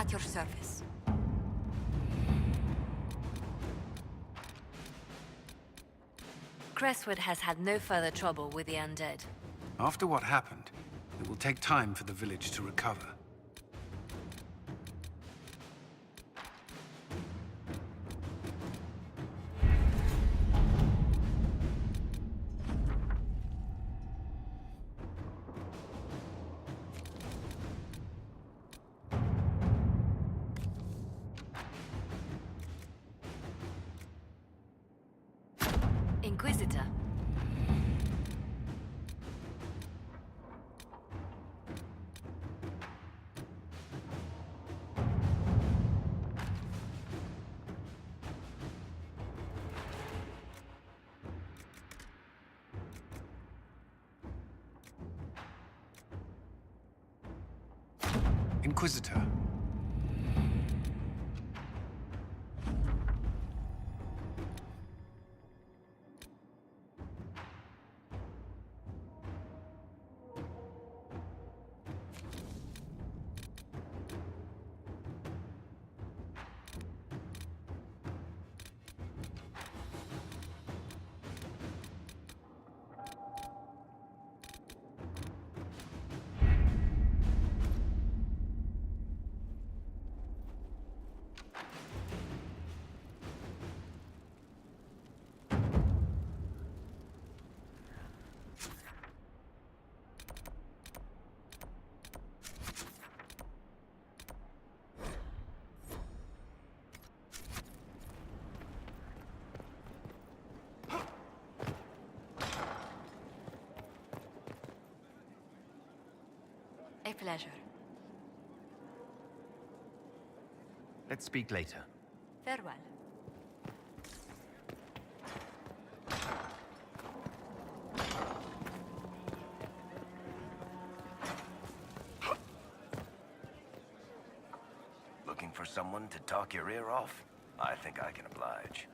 At your service. Crestwood has had no further trouble with the undead. After what happened, it will take time for the village to recover. Inquisitor. Inquisitor. A pleasure. Let's speak later. Farewell. Looking for someone to talk your ear off? I think I can oblige.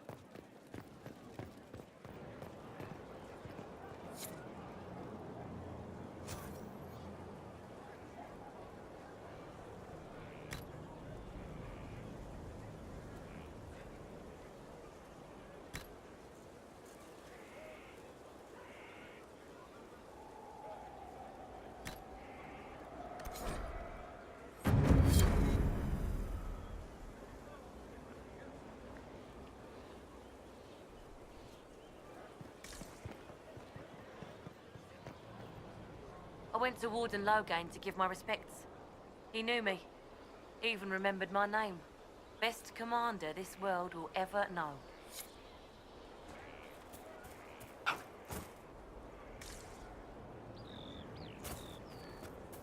I went to Warden Loghain to give my respects. He knew me. He even remembered my name. Best commander this world will ever know.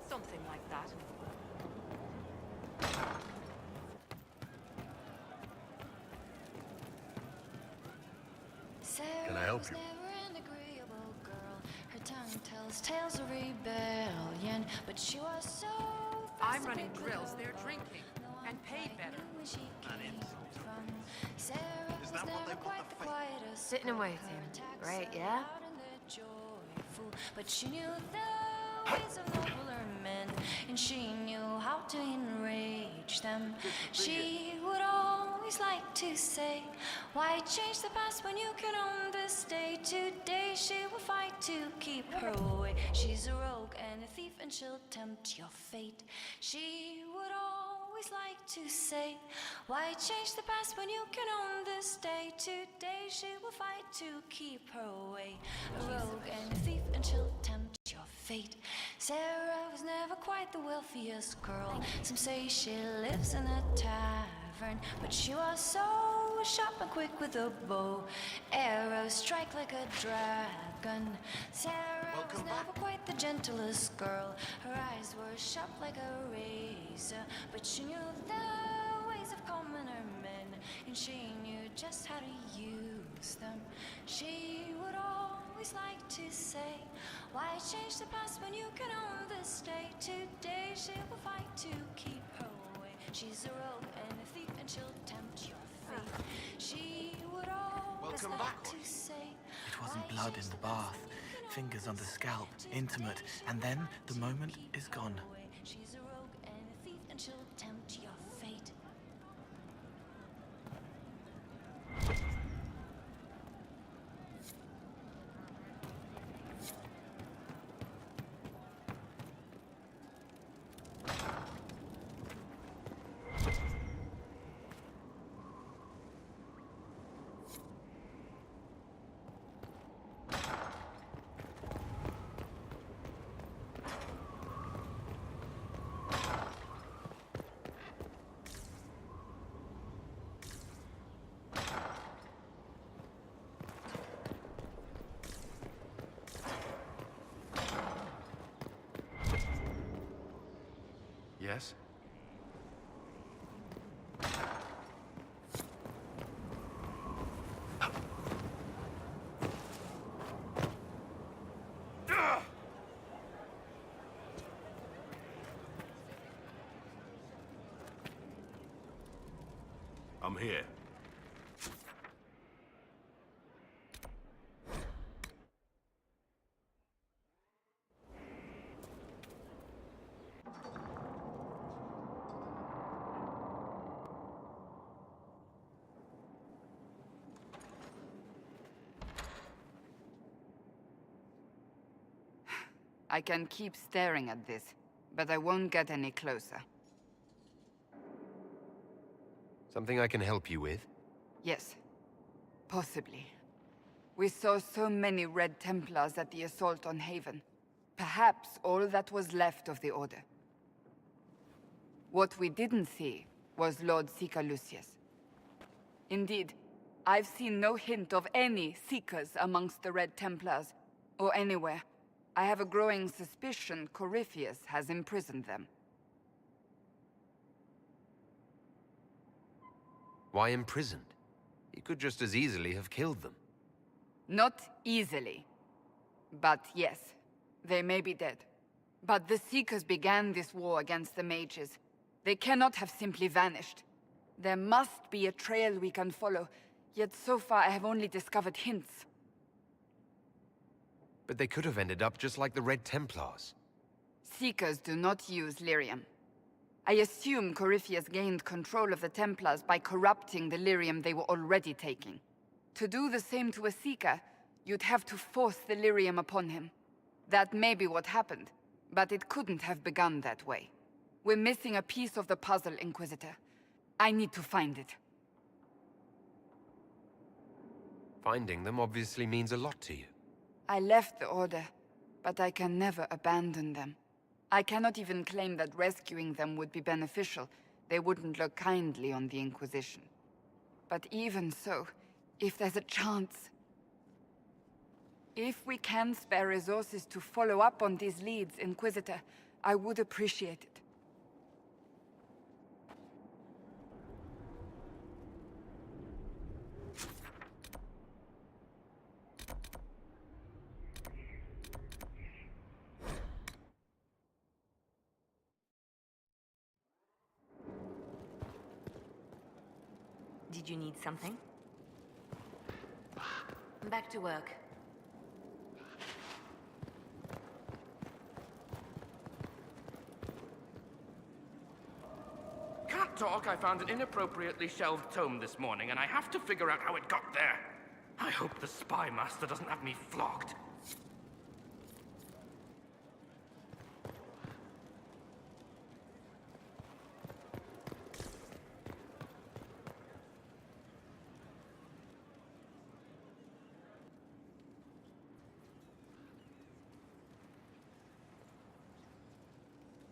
Something like that. Can I help you? Tells tales of rebellion, but she was so I'm running drills, they're drinking, and pay better. Sarah Is was that what never they want quite the the quietest. Sitting and waiting. Great, yeah? But she knew the ways of nobler men, and she knew how to enrage them. She would always like to say, why change the past when you can own this day? Today she will fight to keep her away. She's a rogue and a thief, and she'll tempt your fate. She would always like to say, why change the past when you can own this day? Today she will fight to keep her away. A rogue and a thief, and she'll tempt your fate. Sarah was never quite the wealthiest girl. Some say she lives in a tavern, but she was so sharp and quick with a bow. Arrows strike like a dragon. Sarah was never quite the gentlest girl. Her eyes were sharp like a razor, but she knew the ways of commoner men, and she knew just how to use them. She would always like to say, why change the past when you can own this day? Today she will fight to keep her away. She's a rogue and a thief, and she'll tempt your fate. She would always like to say, It wasn't blood in the bath, fingers on the scalp, intimate, and then the moment is gone. She's a rogue and a thief, and she'll tempt your fate. Yes? I'm here. I can keep staring at this, but I won't get any closer. Something I can help you with? Yes. Possibly. We saw so many Red Templars at the assault on Haven. Perhaps all that was left of the Order. What we didn't see was Lord Seeker Lucius. Indeed, I've seen no hint of any Seekers amongst the Red Templars, or anywhere. I have a growing suspicion Corypheus has imprisoned them. Why imprisoned? He could just as easily have killed them. Not easily. But yes, they may be dead. But the Seekers began this war against the mages. They cannot have simply vanished. There must be a trail we can follow, yet so far I have only discovered hints. But they could have ended up just like the Red Templars. Seekers do not use lyrium. I assume Corypheus gained control of the Templars by corrupting the lyrium they were already taking. To do the same to a Seeker, you'd have to force the lyrium upon him. That may be what happened, but it couldn't have begun that way. We're missing a piece of the puzzle, Inquisitor. I need to find it. Finding them obviously means a lot to you. I left the Order, but I can never abandon them. I cannot even claim that rescuing them would be beneficial. They wouldn't look kindly on the Inquisition. But even so, if there's a chance... If we can spare resources to follow up on these leads, Inquisitor, I would appreciate it. Did you need something? Back to work. Cat talk, I found an inappropriately shelved tome this morning, and I have to figure out how it got there. I hope the spy master doesn't have me flogged.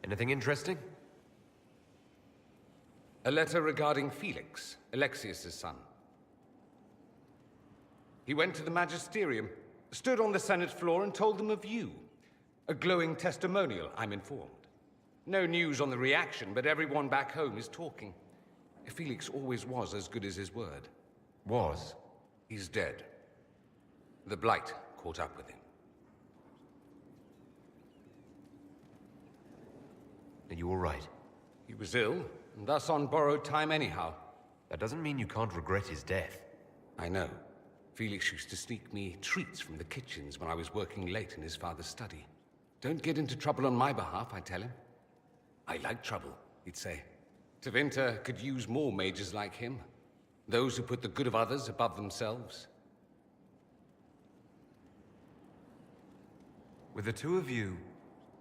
Anything interesting? A letter regarding Felix, Alexius's son. He went to the Magisterium, stood on the Senate floor and told them of you. A glowing testimonial, I'm informed. No news on the reaction, but everyone back home is talking. Felix always was as good as his word. Was? He's dead. The Blight caught up with him. Are you all right? He was ill, and thus on borrowed time anyhow. That doesn't mean you can't regret his death. I know. Felix used to sneak me treats from the kitchens when I was working late in his father's study. Don't get into trouble on my behalf, I tell him. I like trouble, he'd say. Tevinter could use more mages like him. Those who put the good of others above themselves. With the two of you...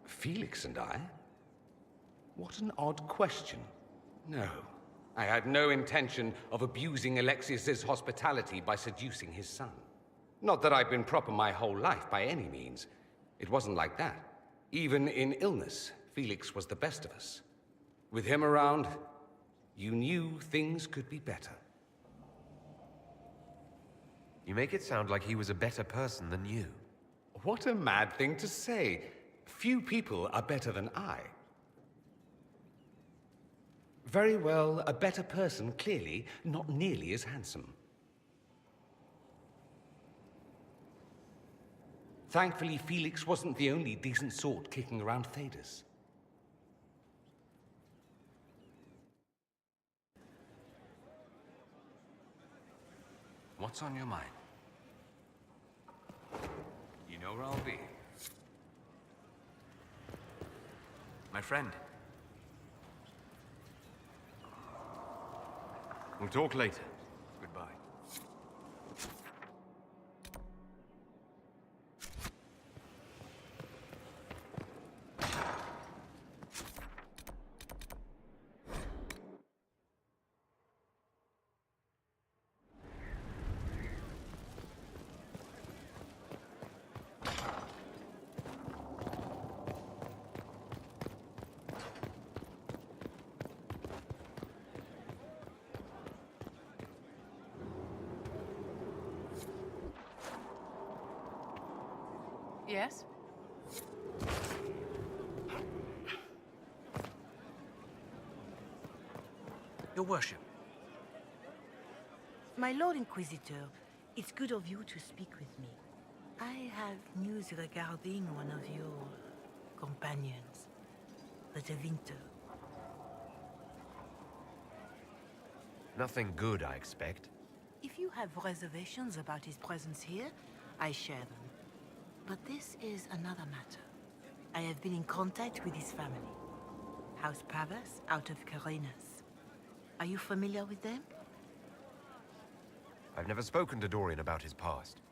Felix and I? What an odd question. No, I had no intention of abusing Alexius's hospitality by seducing his son. Not that I've been proper my whole life, by any means. It wasn't like that. Even in illness, Felix was the best of us. With him around, you knew things could be better. You make it sound like he was a better person than you. What a mad thing to say. Few people are better than I. Very well, a better person, clearly, not nearly as handsome. Thankfully, Felix wasn't the only decent sort kicking around Thedas. What's on your mind? You know where I'll be. My friend. We'll talk later. Goodbye. Yes? Your worship. My Lord Inquisitor, it's good of you to speak with me. I have news regarding one of your companions, the De Winter. Nothing good, I expect. If you have reservations about his presence here, I share them. But this is another matter. I have been in contact with his family. House Pavas out of Carenas. Are you familiar with them? I've never spoken to Dorian about his past.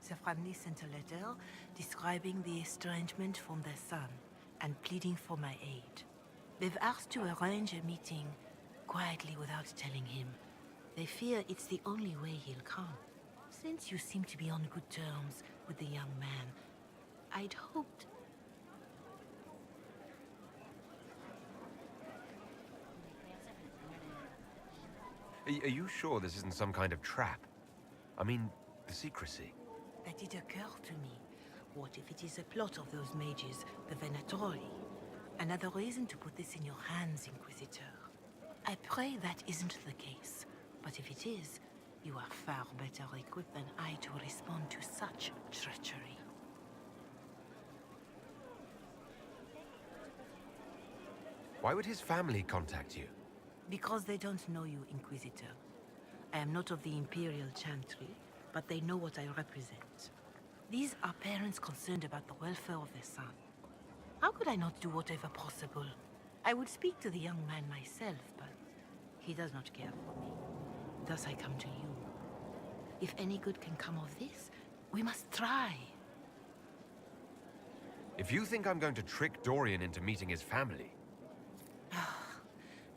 The family sent a letter describing the estrangement from their son and pleading for my aid. They've asked to arrange a meeting quietly without telling him. They fear it's the only way he'll come. Since you seem to be on good terms with the young man, I'd hoped... Are you sure this isn't some kind of trap? I mean, the secrecy. That did occur to me. What if it is a plot of those mages, the Venatori? Another reason to put this in your hands, Inquisitor. I pray that isn't the case. But if it is, you are far better equipped than I to respond to such treachery. Why would his family contact you? Because they don't know you, Inquisitor. I am not of the Imperial Chantry, but they know what I represent. These are parents concerned about the welfare of their son. How could I not do whatever possible? I would speak to the young man myself, but he does not care for me. Thus I come to you. If any good can come of this, we must try. If you think I'm going to trick Dorian into meeting his family...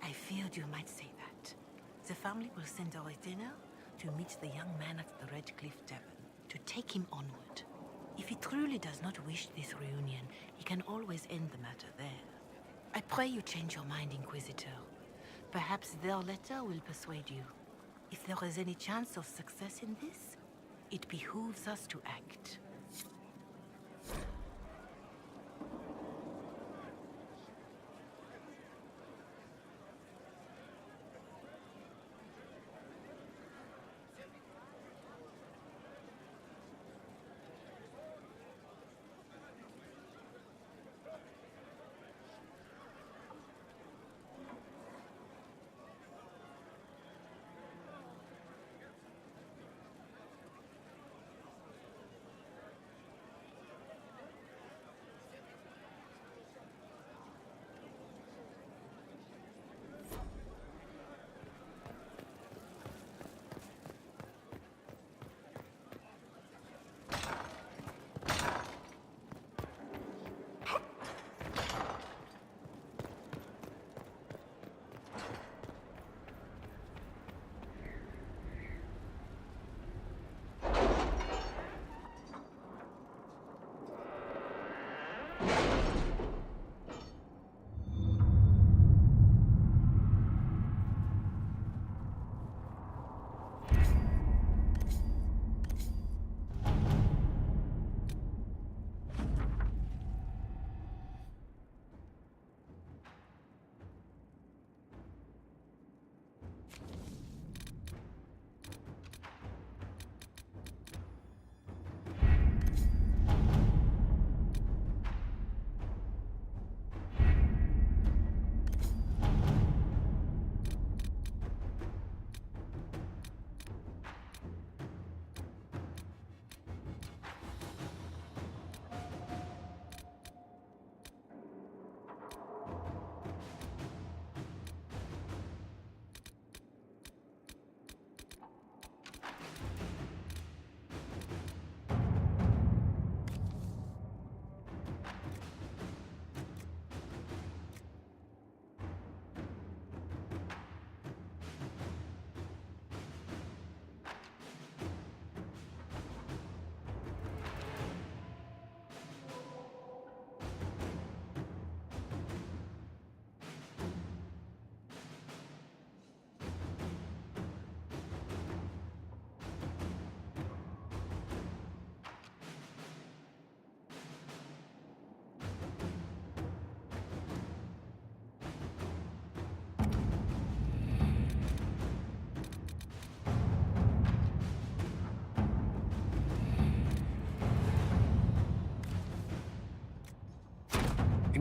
I feared you might say that. The family will send a retainer to meet the young man at the Red Cliff Tavern, to take him onward. If he truly does not wish this reunion, he can always end the matter there. I pray you change your mind, Inquisitor. Perhaps their letter will persuade you. If there is any chance of success in this, it behooves us to act.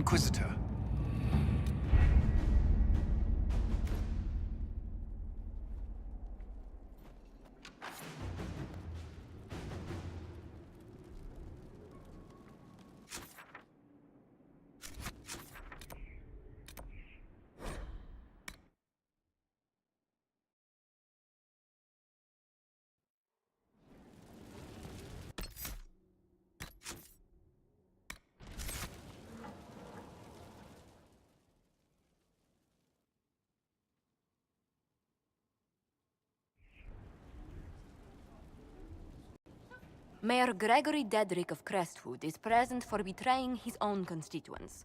Inquisitor. Mayor Gregory Dedrick of Crestwood is present for betraying his own constituents.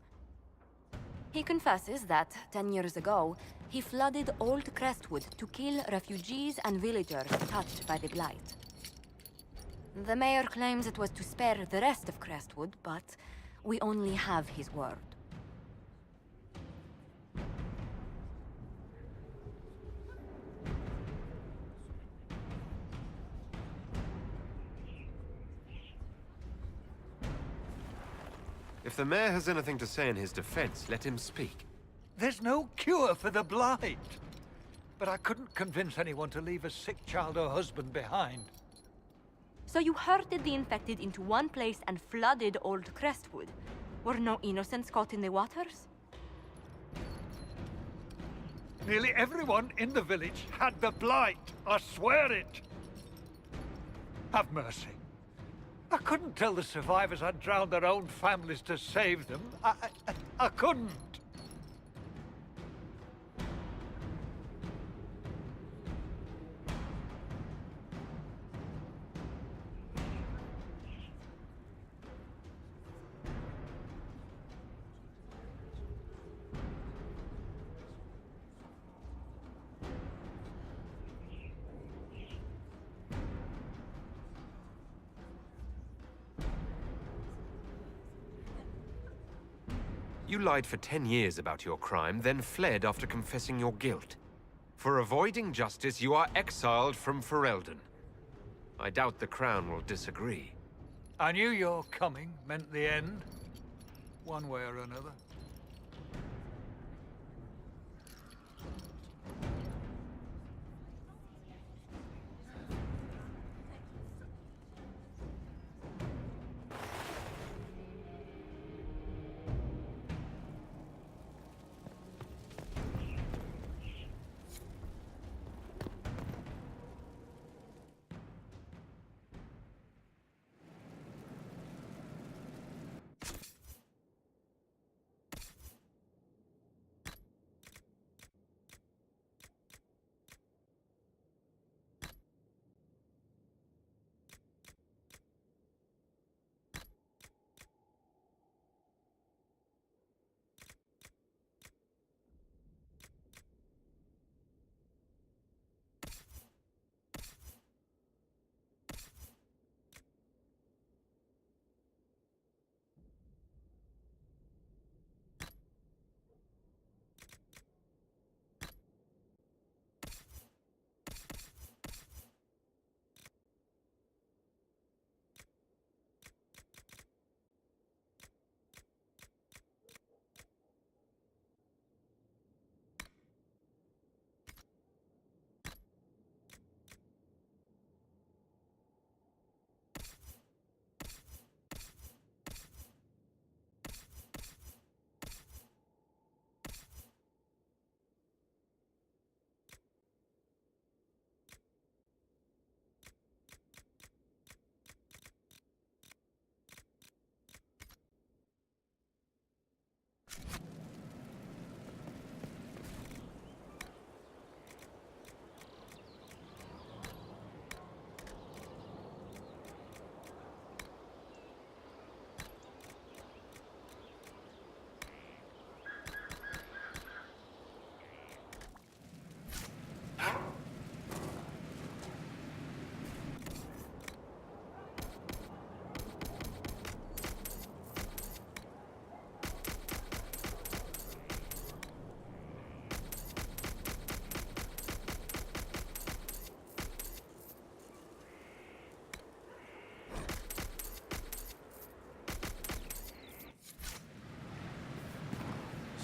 He confesses that, 10 years ago, he flooded Old Crestwood to kill refugees and villagers touched by the Blight. The mayor claims it was to spare the rest of Crestwood, but we only have his word. If the mayor has anything to say in his defense, let him speak. There's no cure for the Blight. But I couldn't convince anyone to leave a sick child or husband behind. So you herded the infected into one place and flooded Old Crestwood? Were no innocents caught in the waters? Nearly everyone in the village had the Blight. I swear it. Have mercy. I couldn't tell the survivors I'd drowned their own families to save them. I couldn't. You lied for 10 years about your crime, then fled after confessing your guilt. For avoiding justice, you are exiled from Ferelden. I doubt the Crown will disagree. I knew your coming meant the end, one way or another.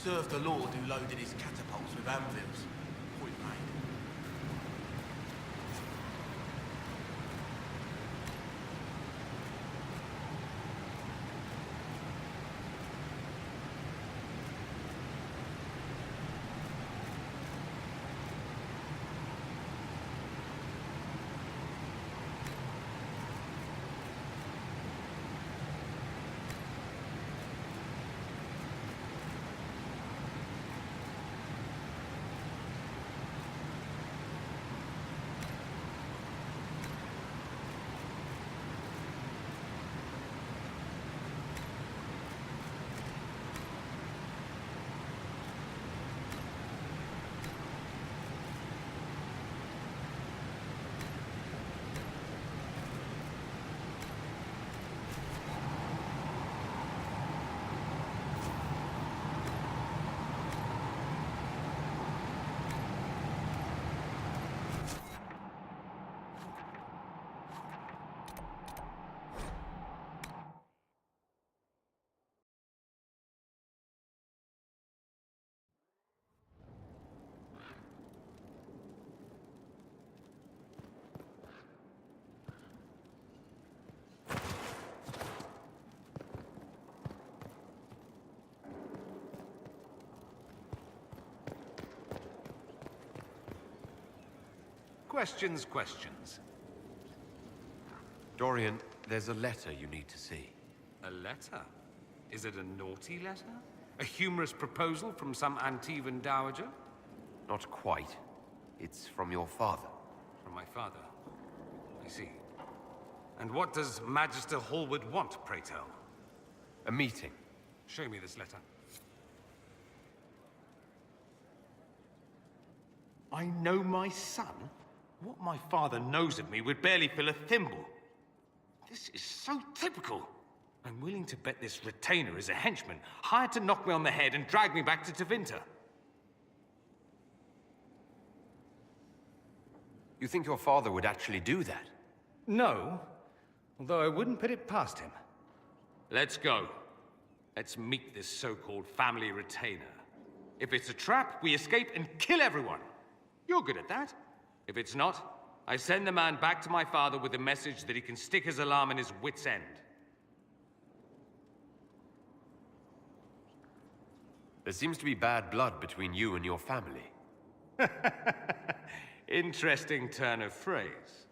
served the lord who loaded his catapults with anvils. Point made. Questions, questions. Dorian, there's a letter you need to see. A letter? Is it a naughty letter? A humorous proposal from some Antivan dowager? Not quite. It's from your father. From my father? I see. And what does Magister Hallward want, pray tell? A meeting. Show me this letter. I know my son? What my father knows of me would barely fill a thimble. This is so typical. I'm willing to bet this retainer is a henchman, hired to knock me on the head and drag me back to Tevinter. You think your father would actually do that? No, although I wouldn't put it past him. Let's go. Let's meet this so-called family retainer. If it's a trap, we escape and kill everyone. You're good at that. If it's not, I send the man back to my father with a message that he can stick his alarm in his wit's end. There seems to be bad blood between you and your family. Interesting turn of phrase.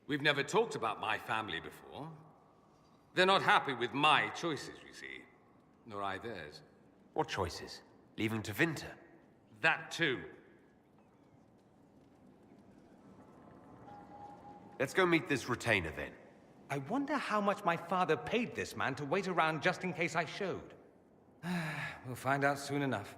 We've never talked about my family before. They're not happy with my choices, you see. Nor I theirs. What choices? Leaving Tevinter? That too. Let's go meet this retainer then. I wonder how much my father paid this man to wait around just in case I showed. We'll find out soon enough.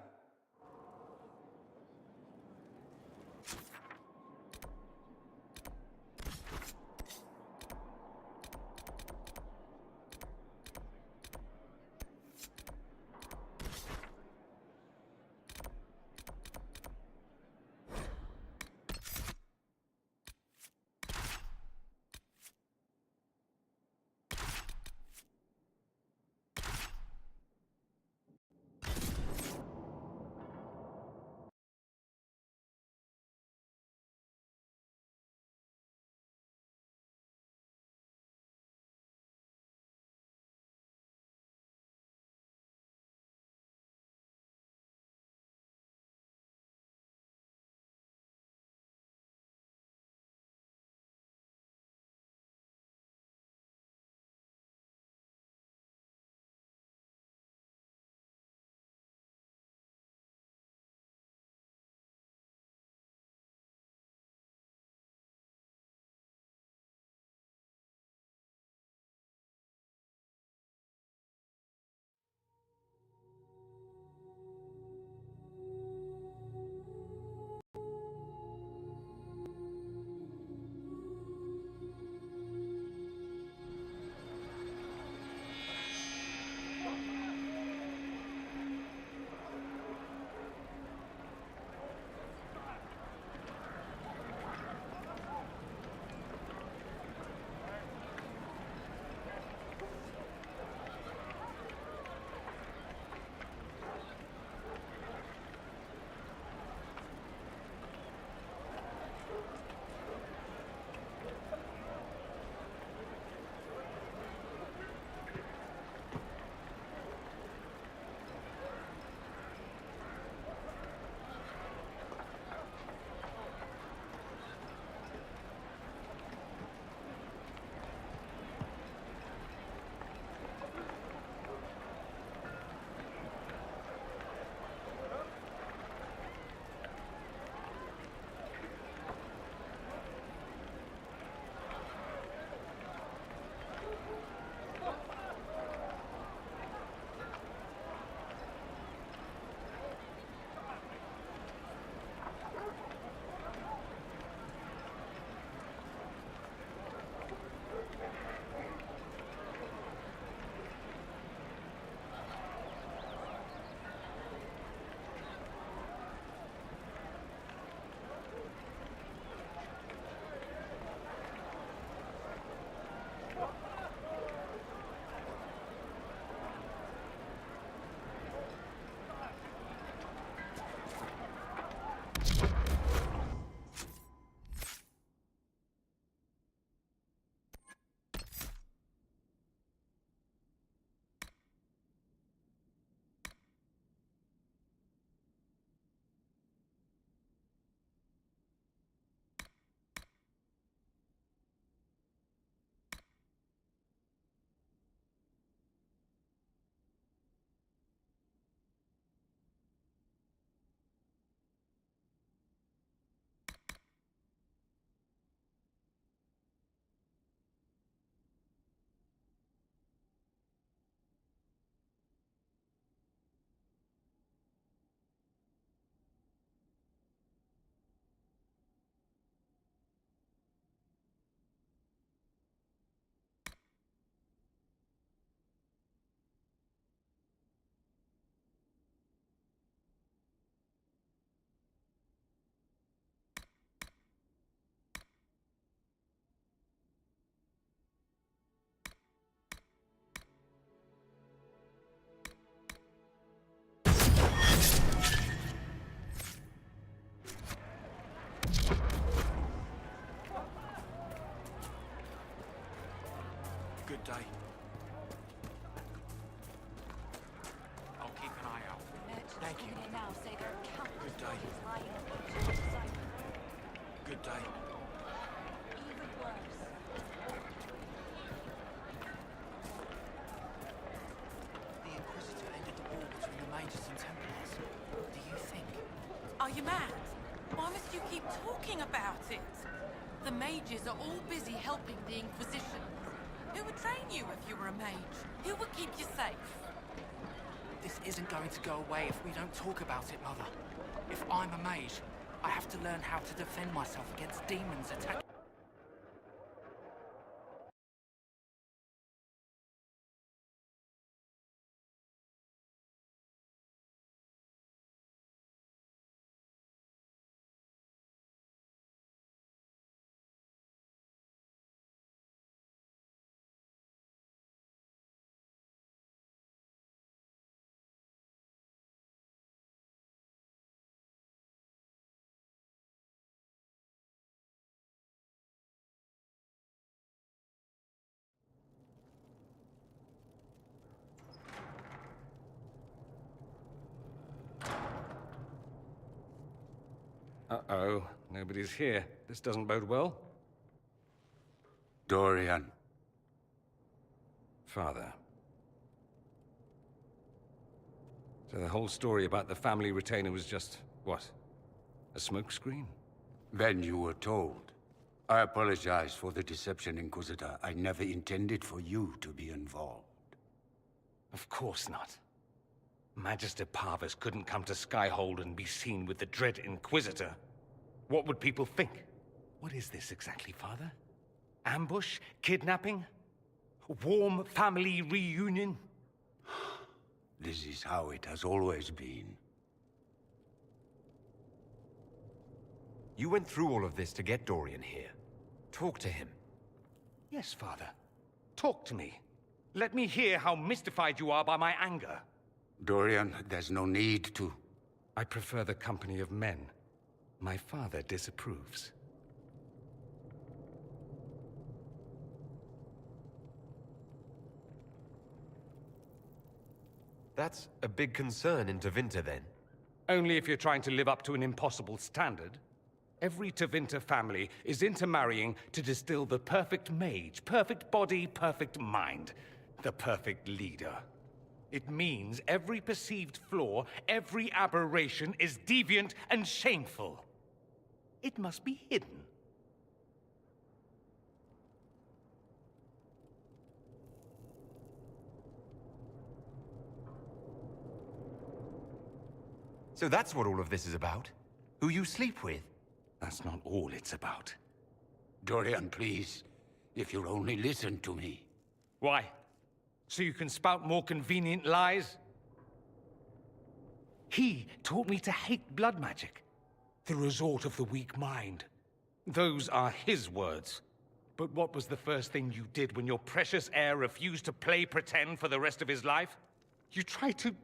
Good day. I'll keep an eye out. Thank you. Good day. Good day. The Inquisitor ended the war between the Mages and Templars. Do you think? Are you mad? Why must you keep talking about it? The mages are all busy helping the Inquisition. Who would train you if you were a mage? Who would keep you safe? This isn't going to go away if we don't talk about it, Mother. If I'm a mage, I have to learn how to defend myself against demons attacking. Uh-oh, nobody's here. This doesn't bode well. Dorian. Father. So the whole story about the family retainer was just, what? A smokescreen? Then you were told. I apologize for the deception, Inquisitor. I never intended for you to be involved. Of course not. Magister Parvus couldn't come to Skyhold and be seen with the dread Inquisitor. What would people think? What is this exactly, Father? Ambush? Kidnapping? Warm family reunion? This is how it has always been. You went through all of this to get Dorian here. Talk to him. Yes, Father. Talk to me. Let me hear how mystified you are by my anger. Dorian, there's no need to. I prefer the company of men. My father disapproves. That's a big concern in Tevinter, then. Only if you're trying to live up to an impossible standard. Every Tevinter family is intermarrying to distill the perfect mage, perfect body, perfect mind, the perfect leader. It means every perceived flaw, every aberration is deviant and shameful. It must be hidden. So that's what all of this is about? Who you sleep with? That's not all it's about. Dorian, please. If you'll only listen to me. Why? So you can spout more convenient lies? He taught me to hate blood magic. The resort of the weak mind. Those are his words. But what was the first thing you did when your precious heir refused to play pretend for the rest of his life? You tried to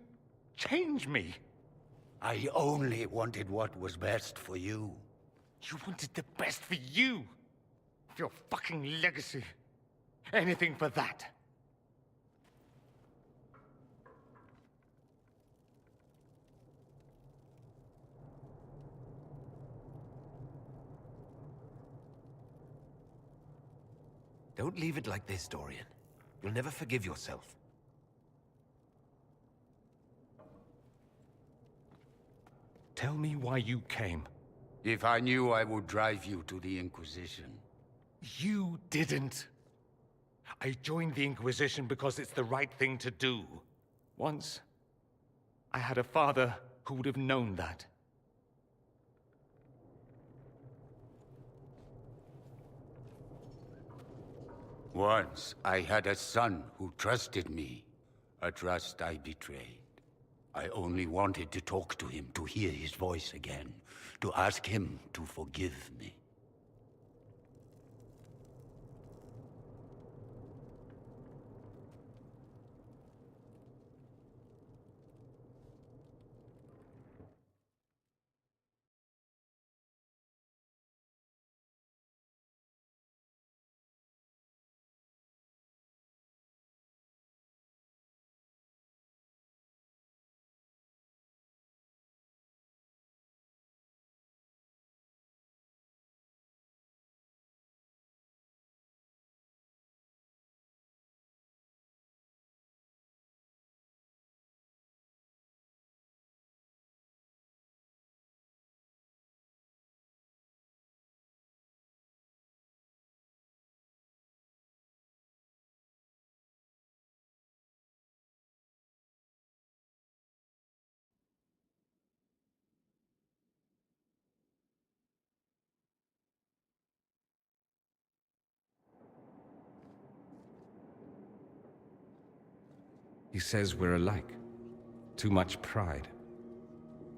change me. I only wanted what was best for you. You wanted the best for you. Your fucking legacy. Anything for that. Don't leave it like this, Dorian. You'll never forgive yourself. Tell me why you came. If I knew, I would drive you to the Inquisition. You didn't. I joined the Inquisition because it's the right thing to do. Once, I had a father who would have known that. Once, I had a son who trusted me. A trust I betrayed. I only wanted to talk to him, to hear his voice again, to ask him to forgive me. He says we're alike. Too much pride.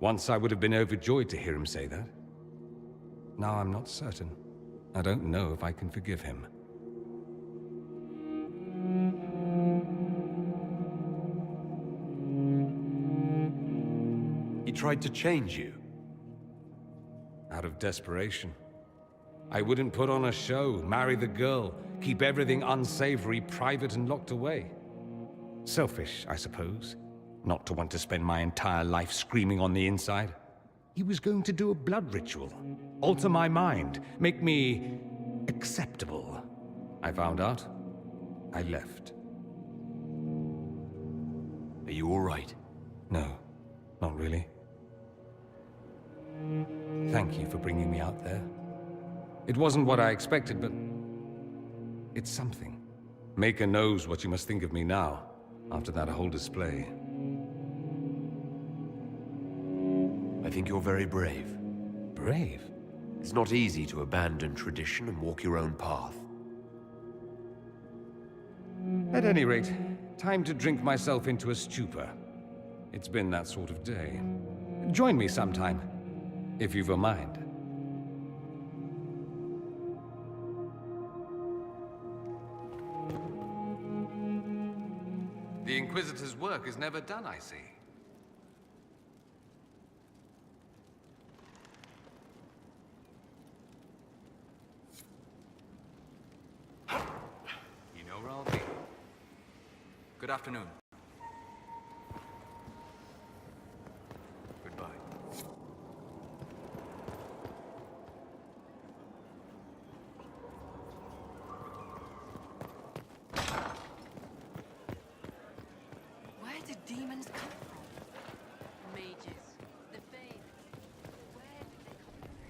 Once I would have been overjoyed to hear him say that. Now I'm not certain. I don't know if I can forgive him. He tried to change you. Out of desperation. I wouldn't put on a show, marry the girl, keep everything unsavory, private and locked away. Selfish, I suppose. Not to want to spend my entire life screaming on the inside. He was going to do a blood ritual. Alter my mind. Make me... acceptable. I found out. I left. Are you all right? No, not really. Thank you for bringing me out there. It wasn't what I expected, but... it's something. Maker knows what you must think of me now, after that whole display. I think you're very brave. Brave? It's not easy to abandon tradition and walk your own path. At any rate, time to drink myself into a stupor. It's been that sort of day. Join me sometime, if you've a mind. The Inquisitor's work is never done, I see. You know where I'll be. Good afternoon. Goodbye. Where do demons come from? Mages. The faith. Where did they come from?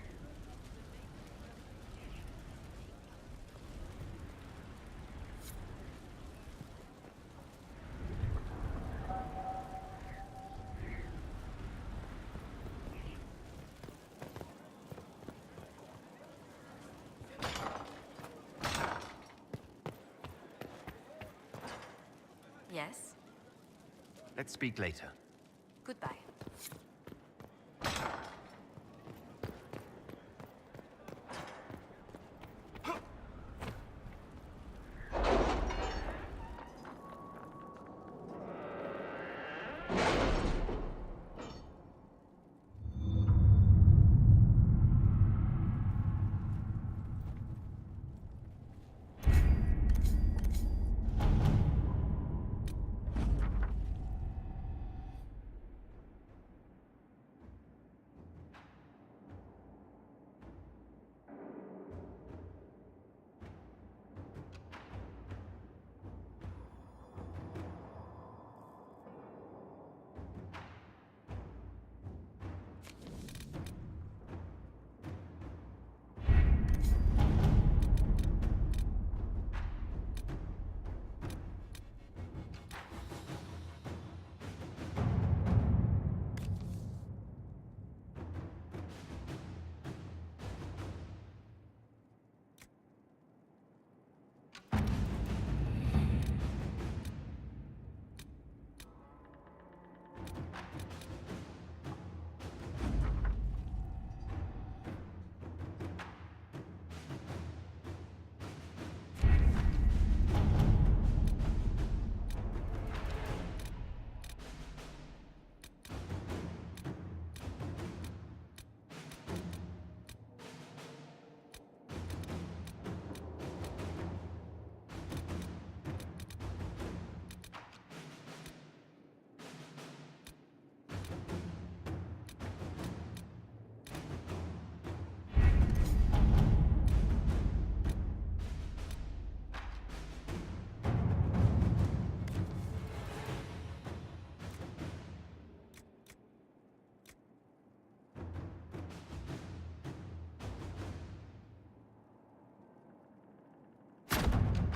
Yes? Let's speak later. Goodbye.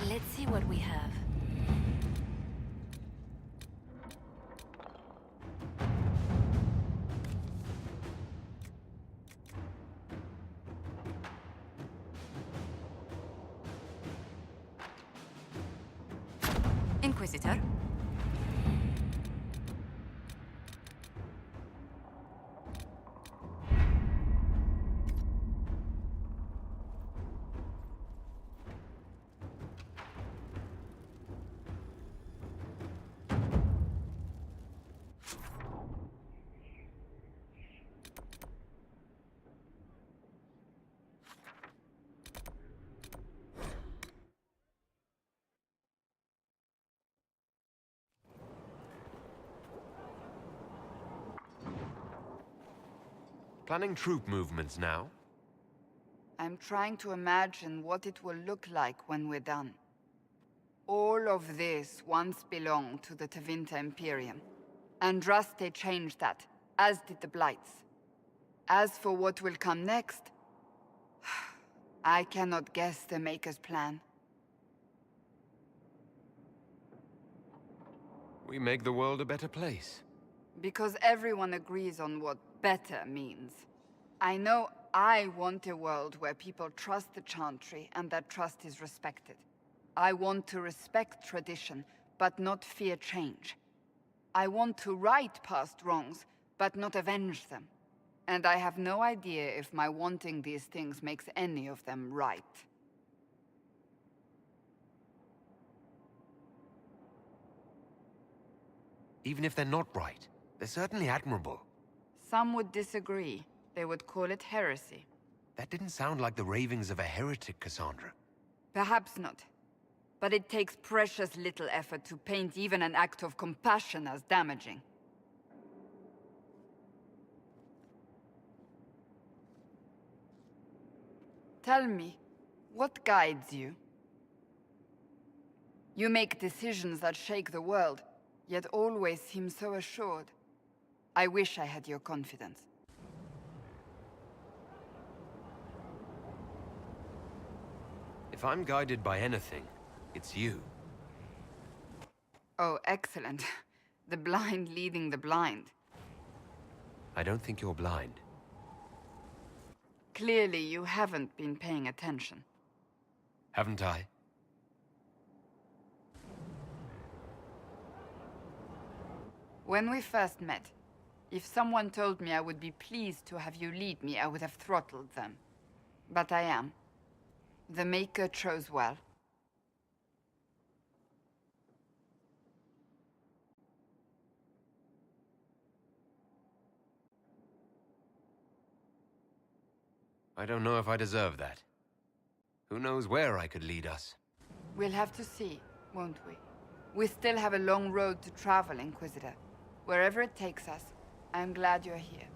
Let's see what we have. Inquisitor? Planning troop movements now? I'm trying to imagine what it will look like when we're done. All of this once belonged to the Tevinter Imperium. Andraste changed that, as did the Blights. As for what will come next, I cannot guess the Maker's plan. We make the world a better place. Because everyone agrees on what better means. I know I want a world where people trust the Chantry and that trust is respected. I want to respect tradition, but not fear change. I want to right past wrongs, but not avenge them. And I have no idea if my wanting these things makes any of them right. Even if they're not right, they're certainly admirable. Some would disagree. They would call it heresy. That didn't sound like the ravings of a heretic, Cassandra. Perhaps not. But it takes precious little effort to paint even an act of compassion as damaging. Tell me, what guides you? You make decisions that shake the world, yet always seem so assured. I wish I had your confidence. If I'm guided by anything, it's you. Oh, excellent. The blind leading the blind. I don't think you're blind. Clearly, you haven't been paying attention. Haven't I? When we first met, if someone told me I would be pleased to have you lead me, I would have throttled them. But I am. The Maker chose well. I don't know if I deserve that. Who knows where I could lead us? We'll have to see, won't we? We still have a long road to travel, Inquisitor. Wherever it takes us, I'm glad you're here.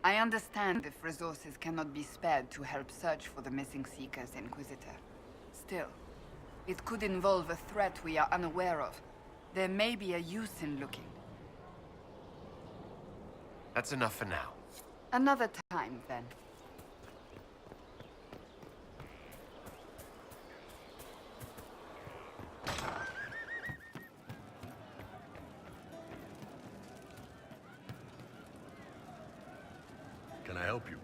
I understand if resources cannot be spared to help search for the missing Seekers, Inquisitor. Still, it could involve a threat we are unaware of. There may be a use in looking. That's enough for now. Another time, then. Can I help you?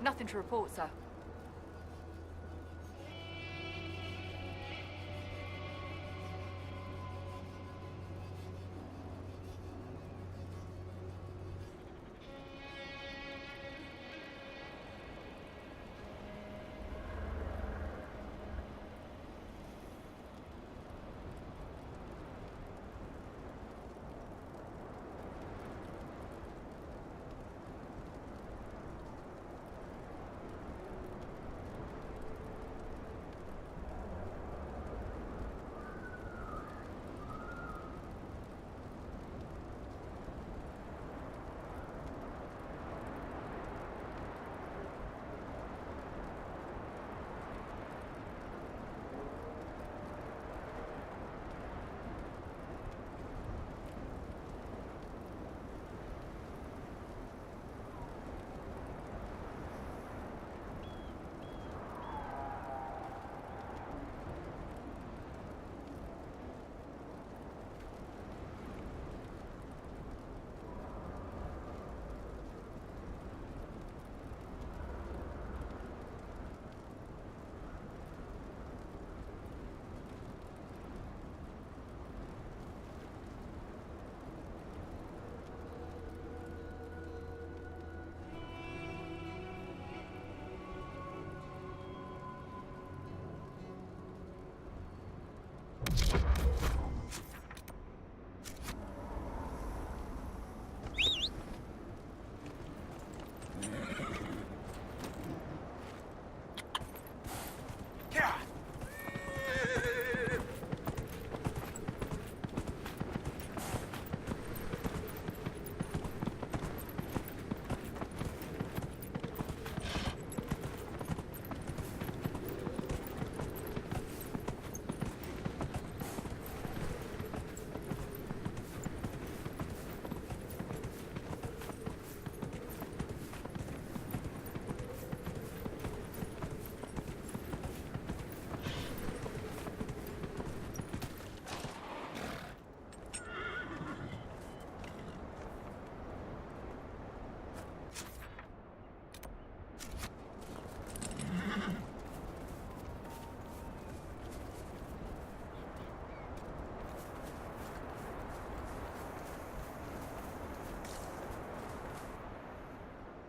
nothing to report, sir.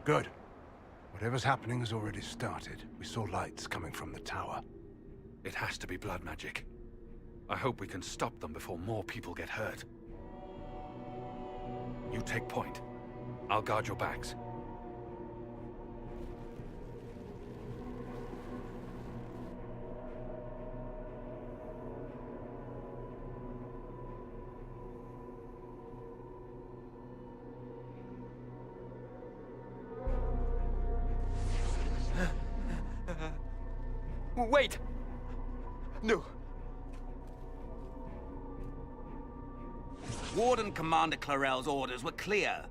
Good. Whatever's happening has already started. We saw lights coming from the tower. It has to be blood magic. I hope we can stop them before more people get hurt. You take point. I'll guard your backs. Wait! No. Warden Commander Clarel's orders were clear.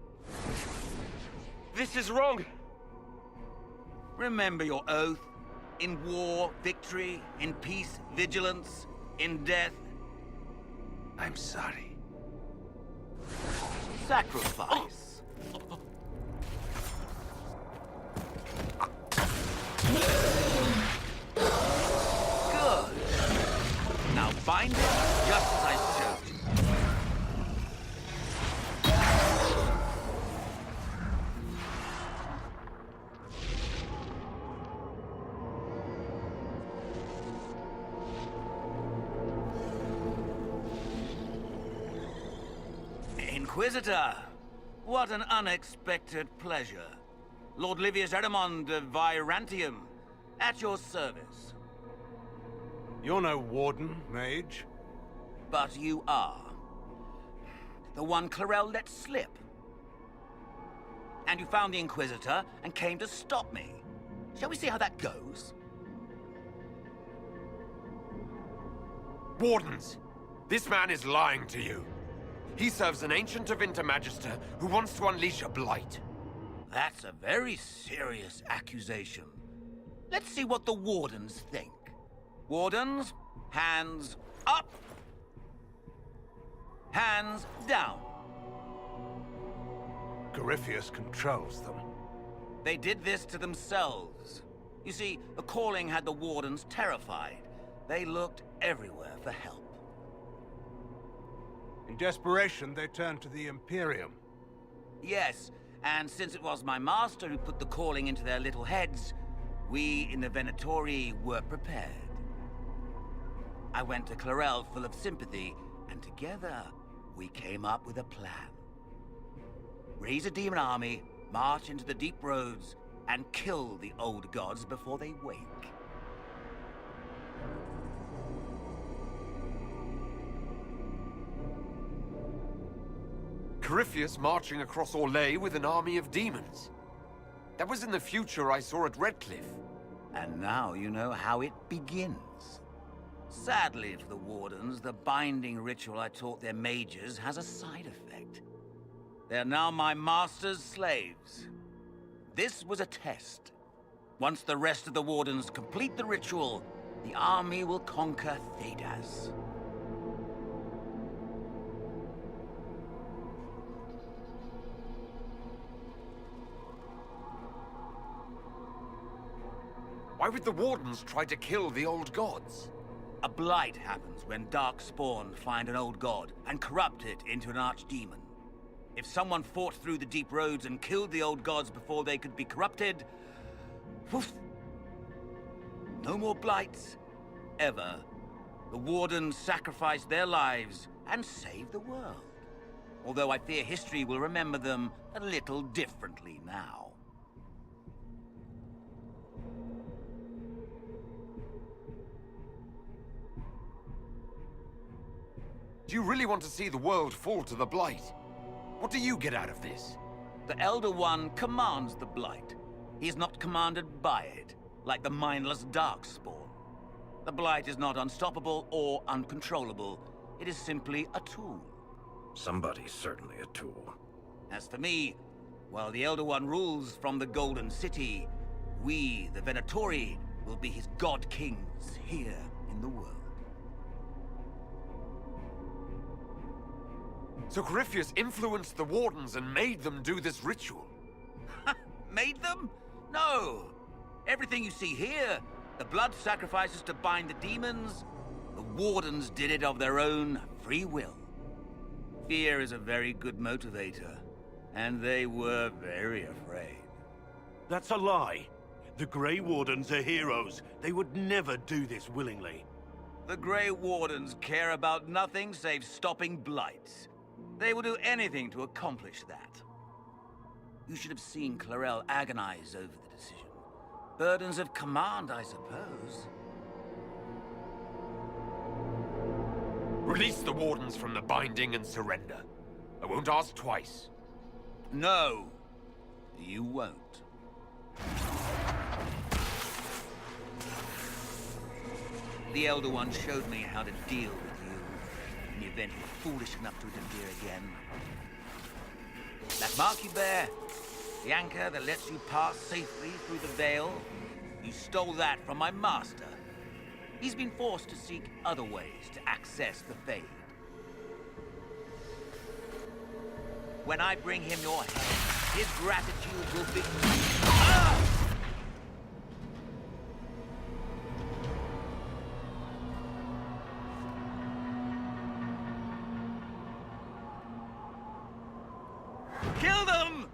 This is wrong! Remember your oath. In war, victory. In peace, vigilance. In death, I'm sorry. Sacrifice. Good. Now bind it just as I showed you. Inquisitor, what an unexpected pleasure. Lord Livius Erimond of Virantium, at your service. You're no warden, mage. But you are. The one Clarel let slip. And you found the Inquisitor and came to stop me. Shall we see how that goes? Wardens! This man is lying to you. He serves an ancient of Intermagister who wants to unleash a blight. That's a very serious accusation. Let's see what the Wardens think. Wardens, hands up. Hands down. Corypheus controls them. They did this to themselves. You see, the calling had the Wardens terrified. They looked everywhere for help. In desperation, they turned to the Imperium. Yes, and since it was my master who put the calling into their little heads, we in the Venatori were prepared. I went to Clarel full of sympathy, and together we came up with a plan. Raise a demon army, march into the deep roads, and kill the old gods before they wake. Corypheus marching across Orlais with an army of demons. That was in the future I saw at Redcliffe. And now you know how it begins. Sadly for the Wardens, the binding ritual I taught their mages has a side effect. They're now my master's slaves. This was a test. Once the rest of the Wardens complete the ritual, the army will conquer Thedas. Why would the Wardens try to kill the old gods? A blight happens when dark spawn find an old god and corrupt it into an archdemon. If someone fought through the deep roads and killed the old gods before they could be corrupted, woof, no more blights, ever. The Wardens sacrificed their lives and saved the world. Although I fear history will remember them a little differently now. Do you really want to see the world fall to the Blight? What do you get out of this? The Elder One commands the Blight. He is not commanded by it, like the mindless Darkspawn. The Blight is not unstoppable or uncontrollable. It is simply a tool. Somebody's certainly a tool. As for me, while the Elder One rules from the Golden City, we, the Venatori, will be his God Kings here in the world. So Corypheus influenced the Wardens and made them do this ritual? Made them? No! Everything you see here, the blood sacrifices to bind the demons, the Wardens did it of their own free will. Fear is a very good motivator, and they were very afraid. That's a lie. The Grey Wardens are heroes. They would never do this willingly. The Grey Wardens care about nothing save stopping blights. They will do anything to accomplish that. You should have seen Clarel agonize over the decision. Burdens of command, I suppose. Release the Wardens from the binding and surrender. I won't ask twice. No, you won't. The Elder One showed me how to deal with you in the event you're foolish enough to interfere again. That mark you bear, the anchor that lets you pass safely through the veil, you stole that from my master. He's been forced to seek other ways to access the Fade. When I bring him your head, his gratitude will be... Ah! Kill them!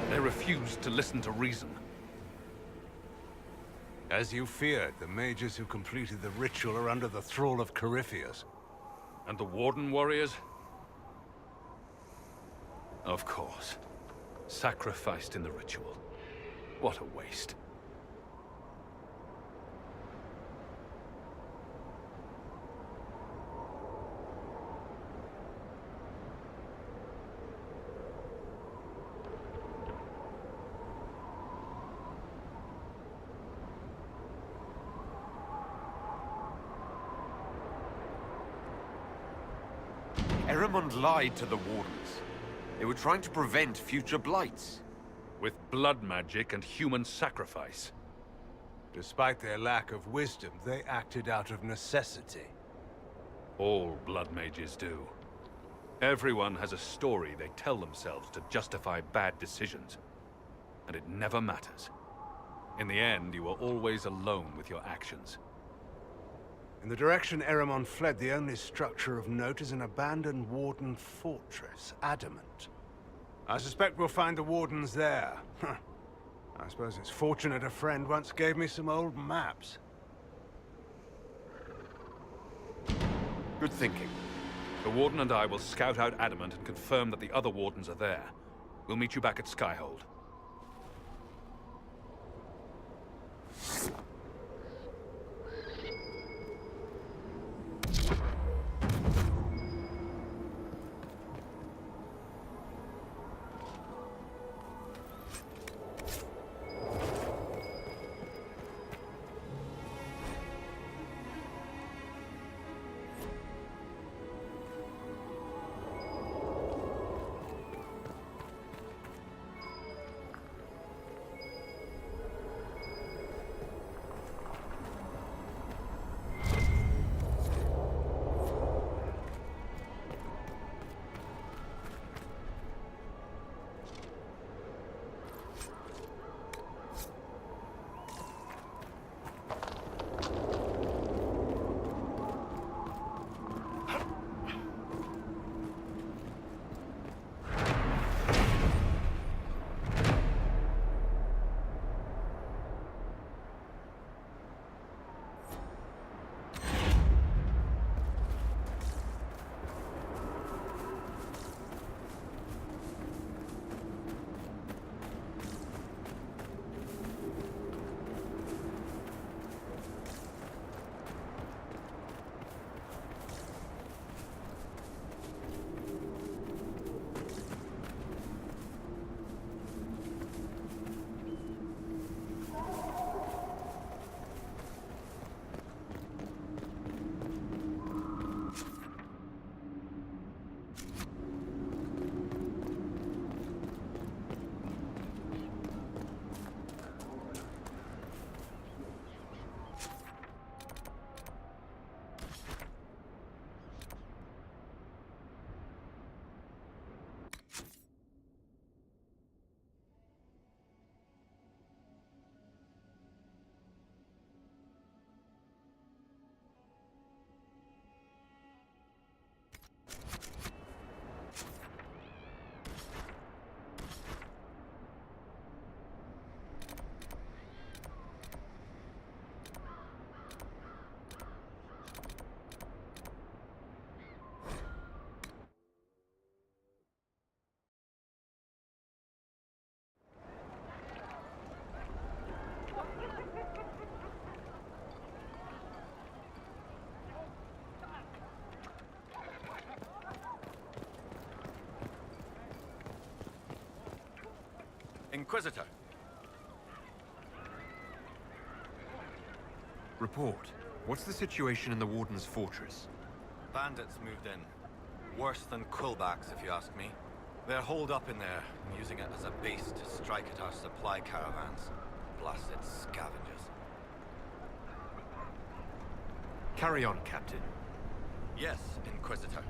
They refused to listen to reason. As you feared, the mages who completed the ritual are under the thrall of Corypheus. And the Warden warriors? Of course. Sacrificed in the ritual. What a waste. Eramund lied to the Wardens. They were trying to prevent future blights. With blood magic and human sacrifice. Despite their lack of wisdom, they acted out of necessity. All blood mages do. Everyone has a story they tell themselves to justify bad decisions. And it never matters. In the end, you are always alone with your actions. In the direction Eramon fled, the only structure of note is an abandoned Warden fortress, Adamant. I suspect we'll find the Wardens there. I suppose it's fortunate a friend once gave me some old maps. Good thinking. The Warden and I will scout out Adamant and confirm that the other Wardens are there. We'll meet you back at Skyhold. Inquisitor. Report. What's the situation in the Warden's fortress? Bandits moved in. Worse than Quillbacks, if you ask me. They're holed up in there, using it as a base to strike at our supply caravans. Blasted scavengers. Carry on, Captain. Yes, Inquisitor.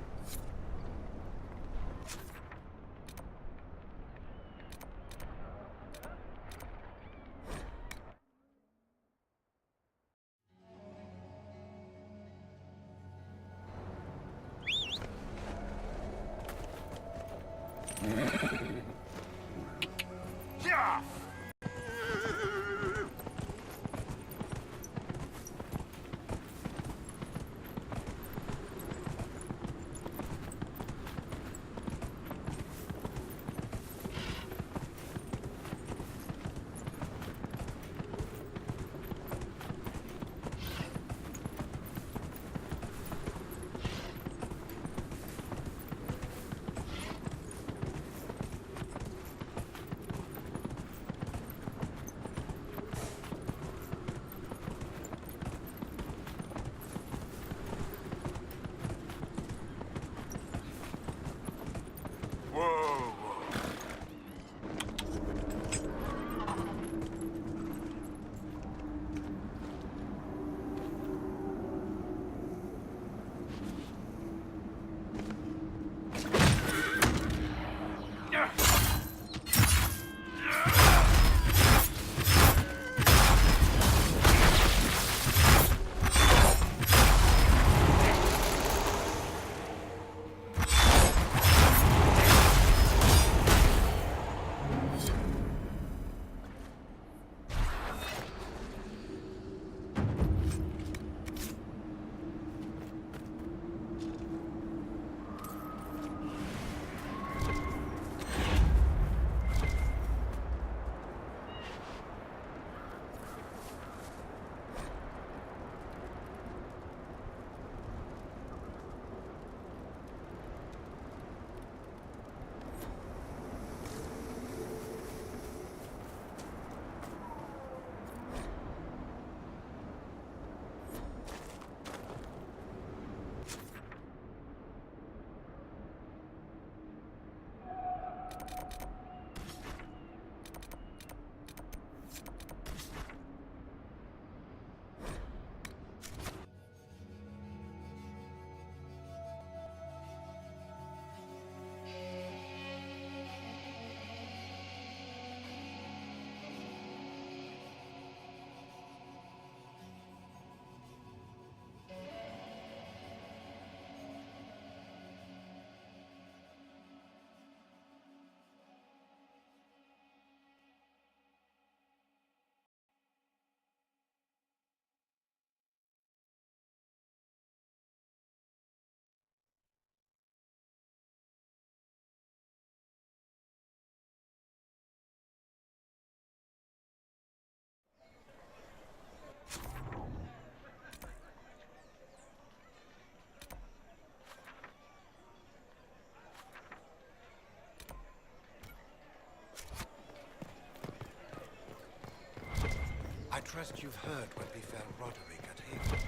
trust you've heard what befell Roderick at Haven.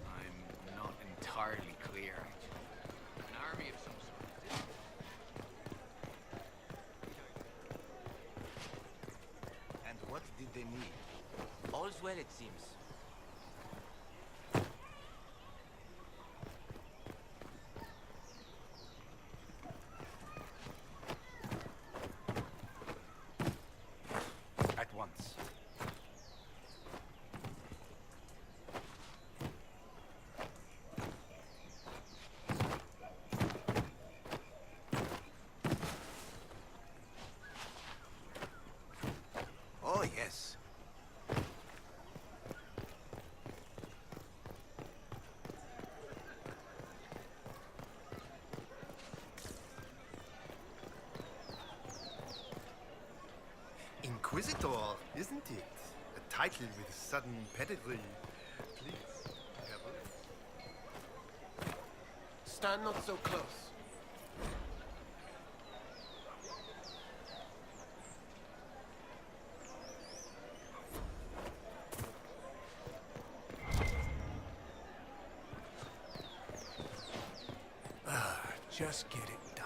I'm not entirely clear. An army of some sort. And what did they need? All's well, it seems. At once. Oh, yes. Inquisitor, isn't it? A title with sudden pedigree. Please, have a look. Stand not so close. Just get it done.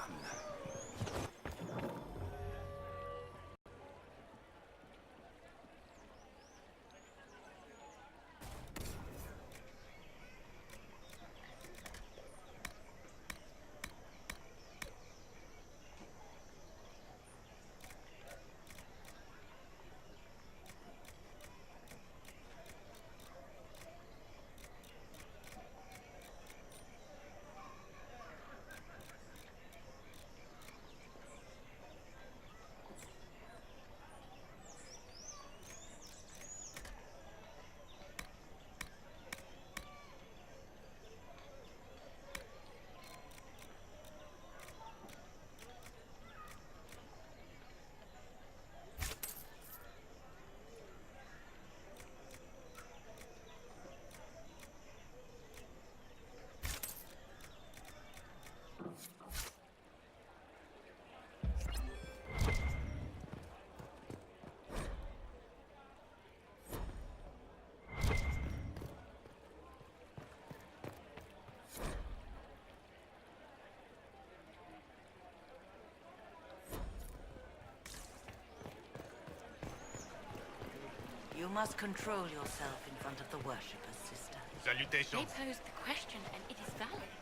You must control yourself in front of the worshippers, sister. Salutations. They posed the question, and it is valid.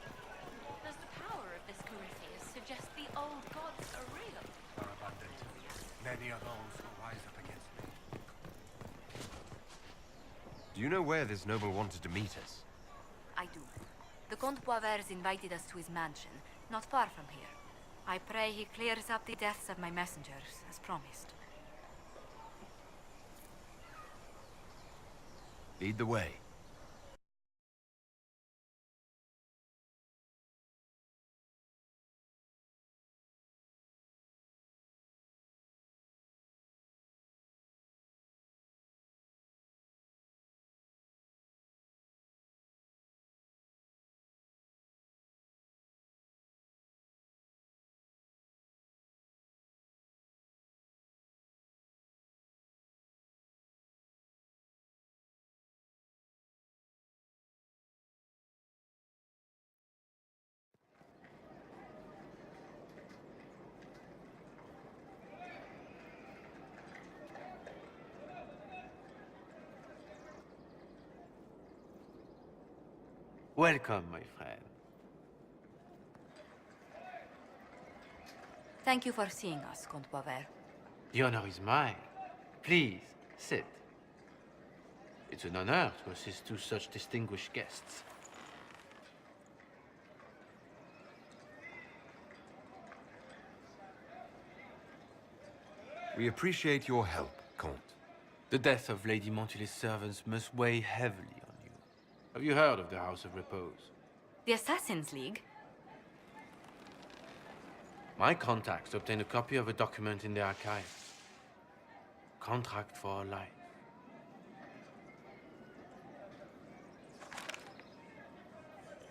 Does the power of this Corypheus suggest the old gods are real? Are abundant. Many are those who rise up against me. Do you know where this noble wanted to meet us? I do. The Comte Boisvert invited us to his mansion, not far from here. I pray he clears up the deaths of my messengers, as promised. Lead the way. Welcome, my friend. Thank you for seeing us, Comte Boisvert. The honor is mine. Please, sit. It's an honor to assist two such distinguished guests. We appreciate your help, Comte. The death of Lady Montily's servants must weigh heavily on you. Have you heard of the House of Repose? The Assassin's League? My contacts obtained a copy of a document in the archives. Contract for a life.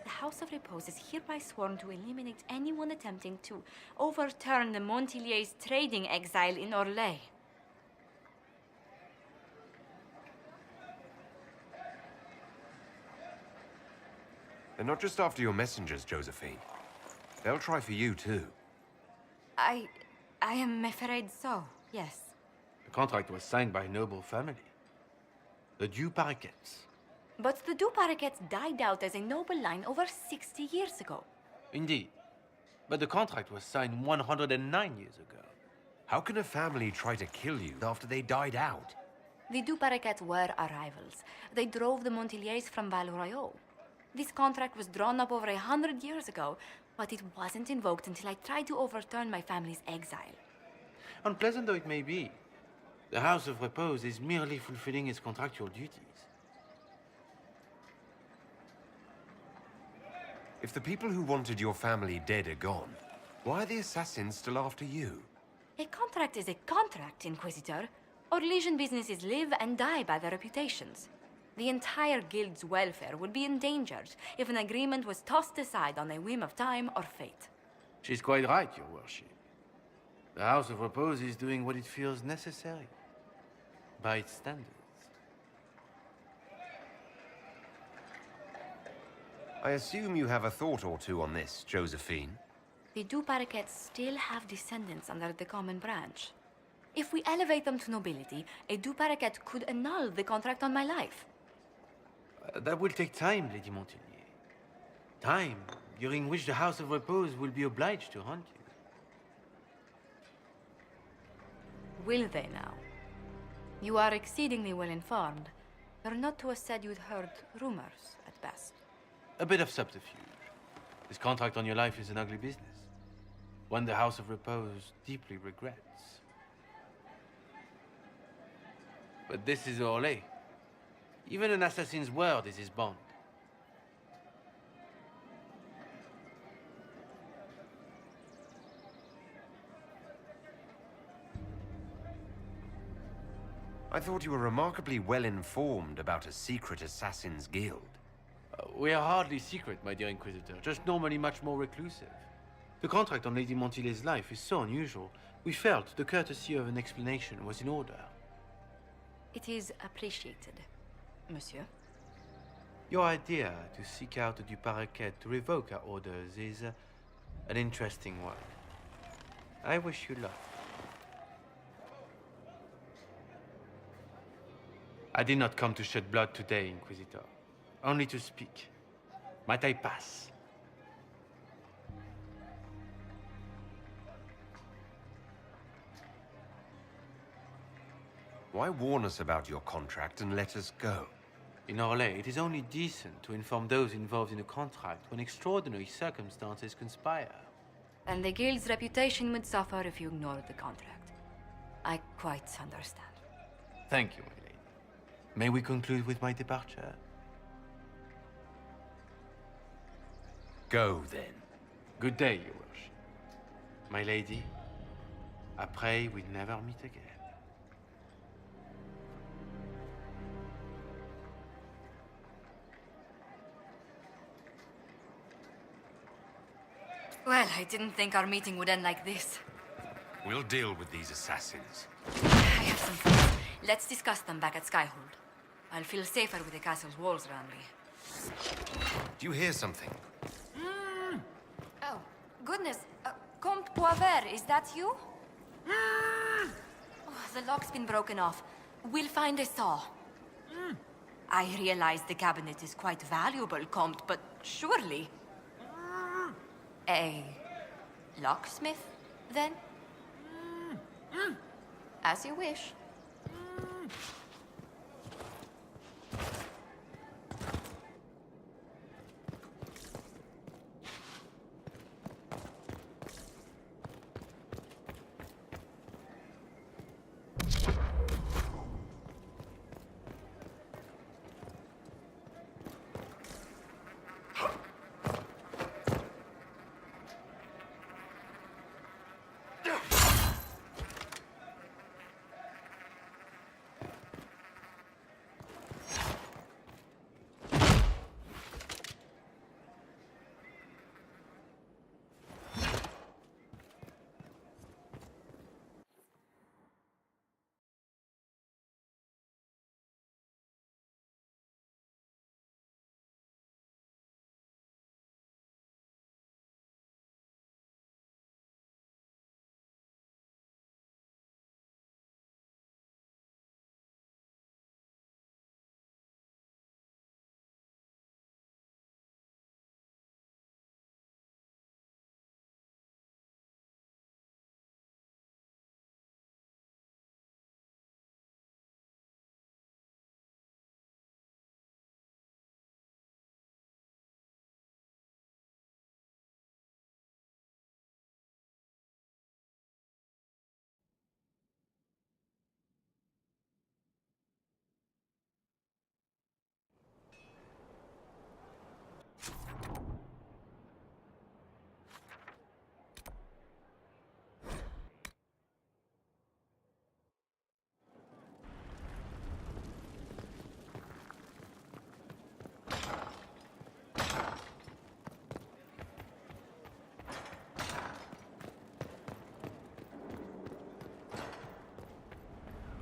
The House of Repose is hereby sworn to eliminate anyone attempting to overturn the Montiliers' trading exile in Orlais. They're not just after your messengers, Josephine. They'll try for you, too. I am afraid so, yes. The contract was signed by a noble family. The Du Paraquets. But the Du Paraquets died out as a noble line over 60 years ago. Indeed. But the contract was signed 109 years ago. How can a family try to kill you after they died out? The Du Paraquets were our rivals. They drove the Montiliers from Val Royaux. This contract was drawn up over 100 years ago, but it wasn't invoked until I tried to overturn my family's exile. Unpleasant though it may be, the House of Repose is merely fulfilling its contractual duties. If the people who wanted your family dead are gone, why are the assassins still after you? A contract is a contract, Inquisitor. Our Legion businesses live and die by their reputations. The entire guild's welfare would be endangered if an agreement was tossed aside on a whim of time or fate. She's quite right, Your Worship. The House of Repose is doing what it feels necessary, by its standards. I assume you have a thought or two on this, Josephine. The Du Paraquets still have descendants under the common branch. If we elevate them to nobility, a Du Paraquet could annul the contract on my life. That will take time, Lady Montilier. Time during which the House of Repose will be obliged to hunt you. Will they now? You are exceedingly well informed. You're not to have said you'd heard rumors, at best. A bit of subterfuge. This contract on your life is an ugly business. One the House of Repose deeply regrets. But this is Orlais. Even an assassin's word is his bond. I thought you were remarkably well informed about a secret assassin's guild. We are hardly secret, my dear Inquisitor, just normally much more reclusive. The contract on Lady Montilier's life is so unusual, we felt the courtesy of an explanation was in order. It is appreciated, monsieur. Your idea to seek out the Du Paraquet to revoke our orders is an interesting one. I wish you luck. I did not come to shed blood today, Inquisitor. Only to speak. Might I pass? Why warn us about your contract and let us go? In Orlais, it is only decent to inform those involved in a contract when extraordinary circumstances conspire. And the guild's reputation would suffer if you ignored the contract. I quite understand. Thank you, my lady. May we conclude with my departure? Go, then. Good day, Your Worship. My lady, I pray we never meet again. Well, I didn't think our meeting would end like this. We'll deal with these assassins. I have some thoughts. Let's discuss them back at Skyhold. I'll feel safer with the castle's walls around me. Do you hear something? Oh, goodness. Comte Poivert, is that you? Oh, the lock's been broken off. We'll find a saw. I realize the cabinet is quite valuable, Comte, but surely... A locksmith, then? As you wish.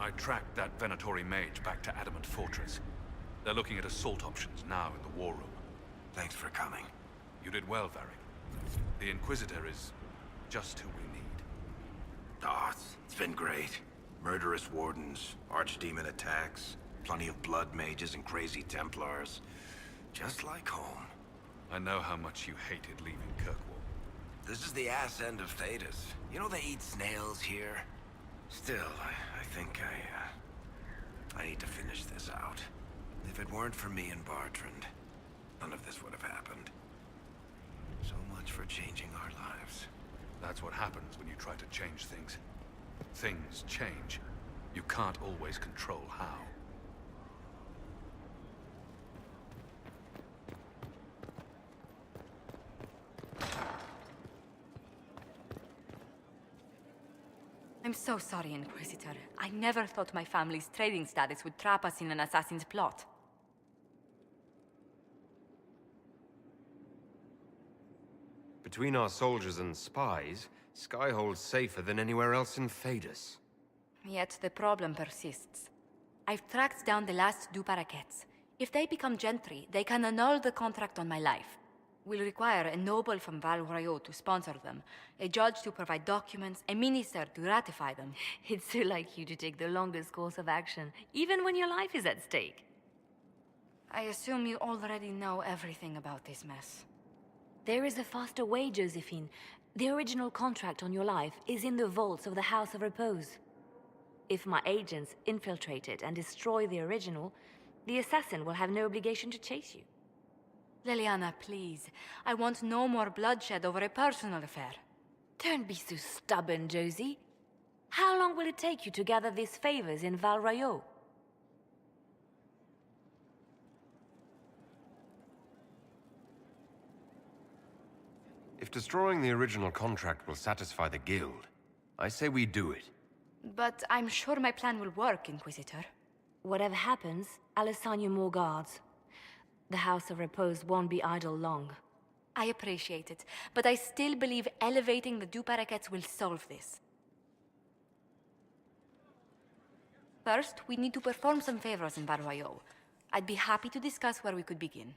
I tracked that Venatori mage back to Adamant Fortress. They're looking at assault options now in the war room. Thanks for coming. You did well, Varric. The Inquisitor is just who we need. Oh, it's been great. Murderous wardens, archdemon attacks, plenty of blood mages and crazy Templars. Just like home. I know how much you hated leaving Kirkwall. This is the ass end of Thedas. You know they eat snails here? Still, I think I need to finish this out. If it weren't for me and Bartrand, none of this would have happened. So much for changing our lives. That's what happens when you try to change things. Things change. You can't always control how. I'm so sorry, Inquisitor. I never thought my family's trading status would trap us in an assassin's plot. Between our soldiers and spies, Skyhold's safer than anywhere else in Thedas. Yet the problem persists. I've tracked down the last Du Paraquets. If they become gentry, they can annul the contract on my life. We'll require a noble from Val Royeaux to sponsor them, a judge to provide documents, a minister to ratify them. It's so like you to take the longest course of action, even when your life is at stake. I assume you already know everything about this mess. There is a faster way, Josephine. The original contract on your life is in the vaults of the House of Repose. If my agents infiltrate it and destroy the original, the assassin will have no obligation to chase you. Leliana, please. I want no more bloodshed over a personal affair. Don't be so stubborn, Josie. How long will it take you to gather these favors in Val Royeaux? If destroying the original contract will satisfy the Guild, I say we do it. But I'm sure my plan will work, Inquisitor. Whatever happens, I'll assign you more guards. The House of Repose won't be idle long. I appreciate it, but I still believe elevating the Du Paraquets will solve this. First, we need to perform some favors in Val Royeaux. I'd be happy to discuss where we could begin.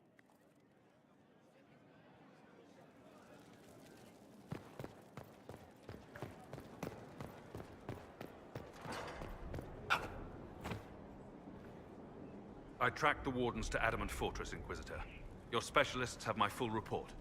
I tracked the Wardens to Adamant Fortress, Inquisitor. Your specialists have my full report.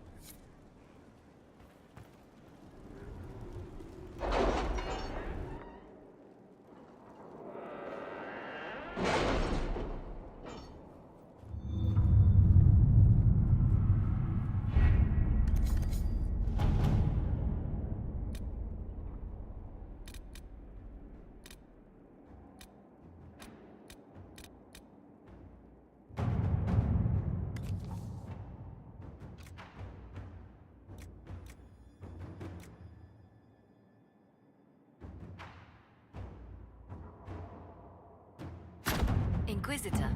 Inquisitor.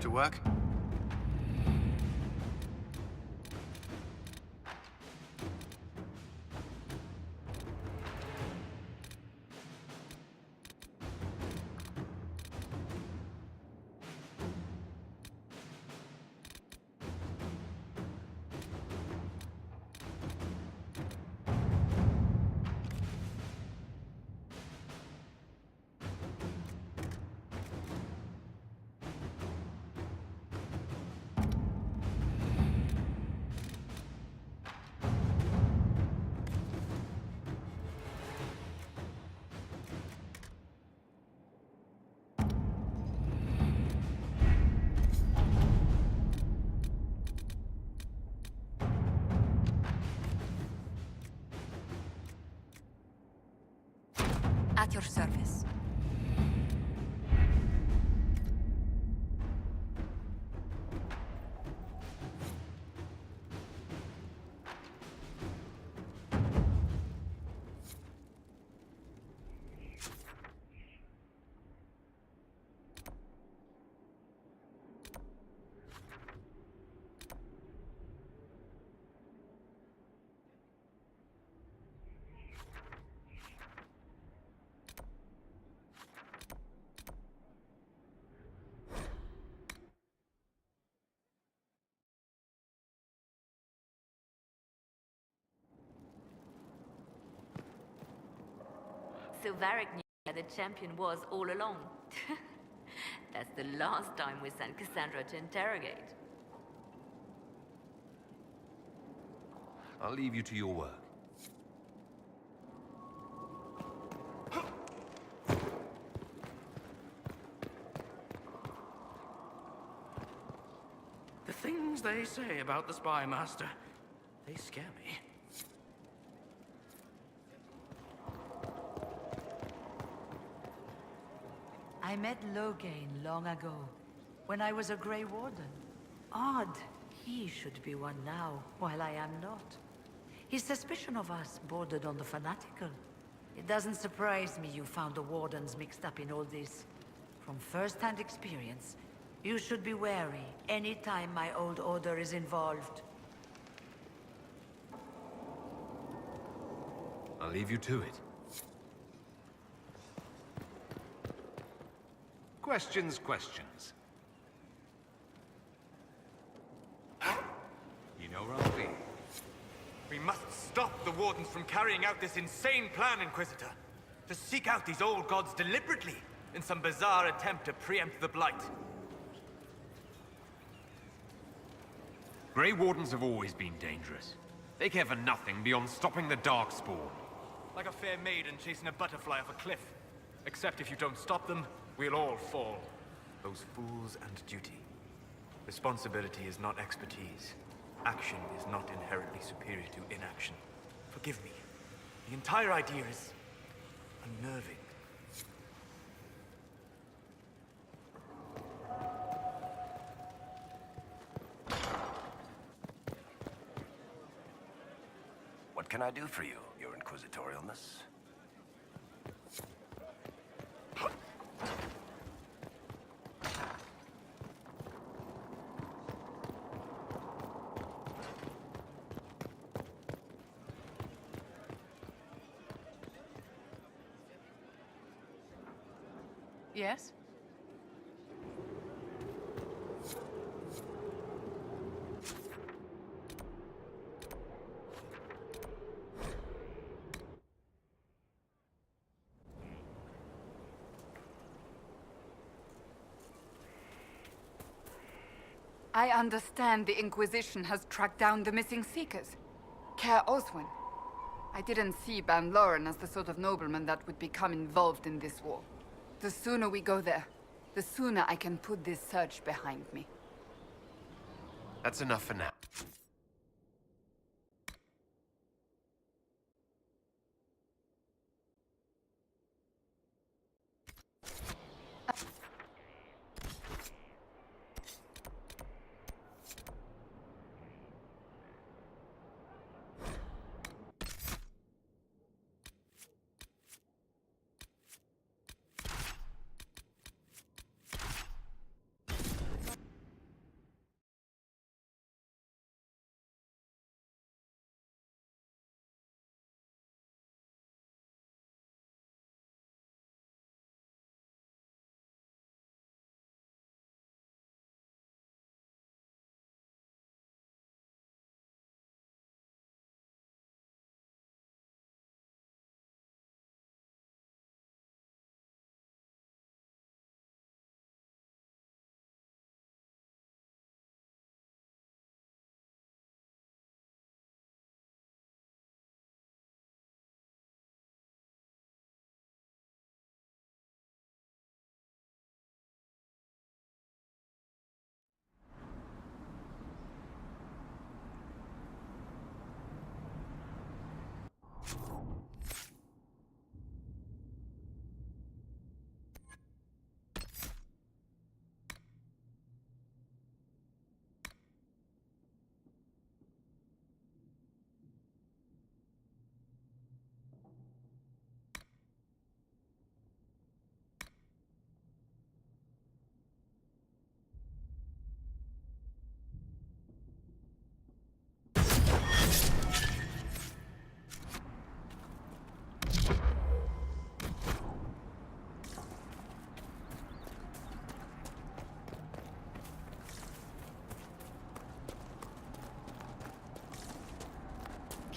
to work? At your service. So Varric knew where the champion was all along. That's the last time we sent Cassandra to interrogate. I'll leave you to your work. The things they say about the Spy Master, they scare me. I met Loghain long ago, when I was a Grey Warden. Odd, he should be one now, while I am not. His suspicion of us bordered on the fanatical. It doesn't surprise me you found the Wardens mixed up in all this. From first-hand experience, you should be wary any time my old order is involved. I'll leave you to it. Questions. You know where I'll be. We must stop the Wardens from carrying out this insane plan, Inquisitor. To seek out these old gods deliberately, in some bizarre attempt to preempt the Blight. Grey Wardens have always been dangerous. They care for nothing beyond stopping the Darkspawn. Like a fair maiden chasing a butterfly off a cliff. Except if you don't stop them, we'll all fall. Those fools and duty. Responsibility is not expertise. Action is not inherently superior to inaction. Forgive me. The entire idea is unnerving. What can I do for you, Your Inquisitorialness? Yes? I understand the Inquisition has tracked down the missing Seekers. Care Oswin. I didn't see Ban Loren as the sort of nobleman that would become involved in this war. The sooner we go there, the sooner I can put this search behind me. That's enough for now.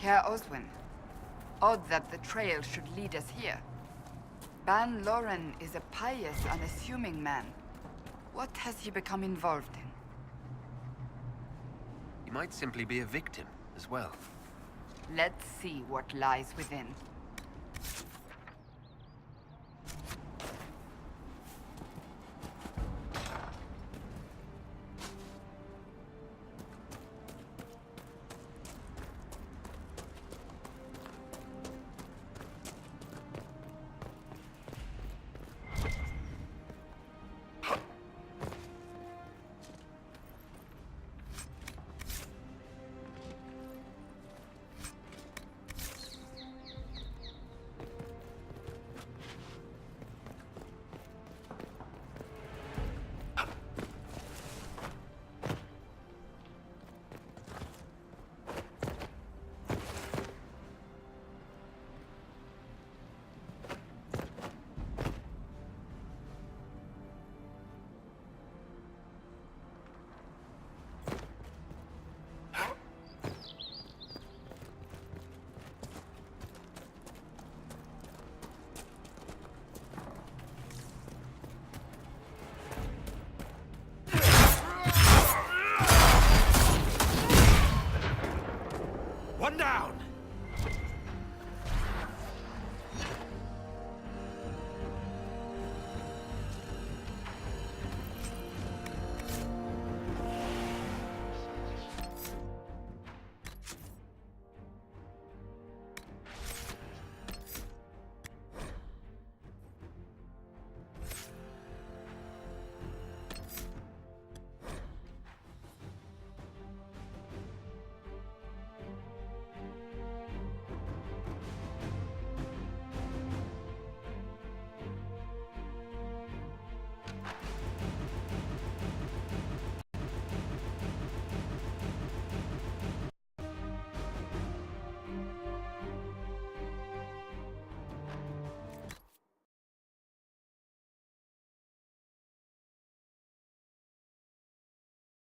Care Oswin. Odd that the trail should lead us here. Ban Loren is a pious, unassuming man. What has he become involved in? He might simply be a victim as well. Let's see what lies within.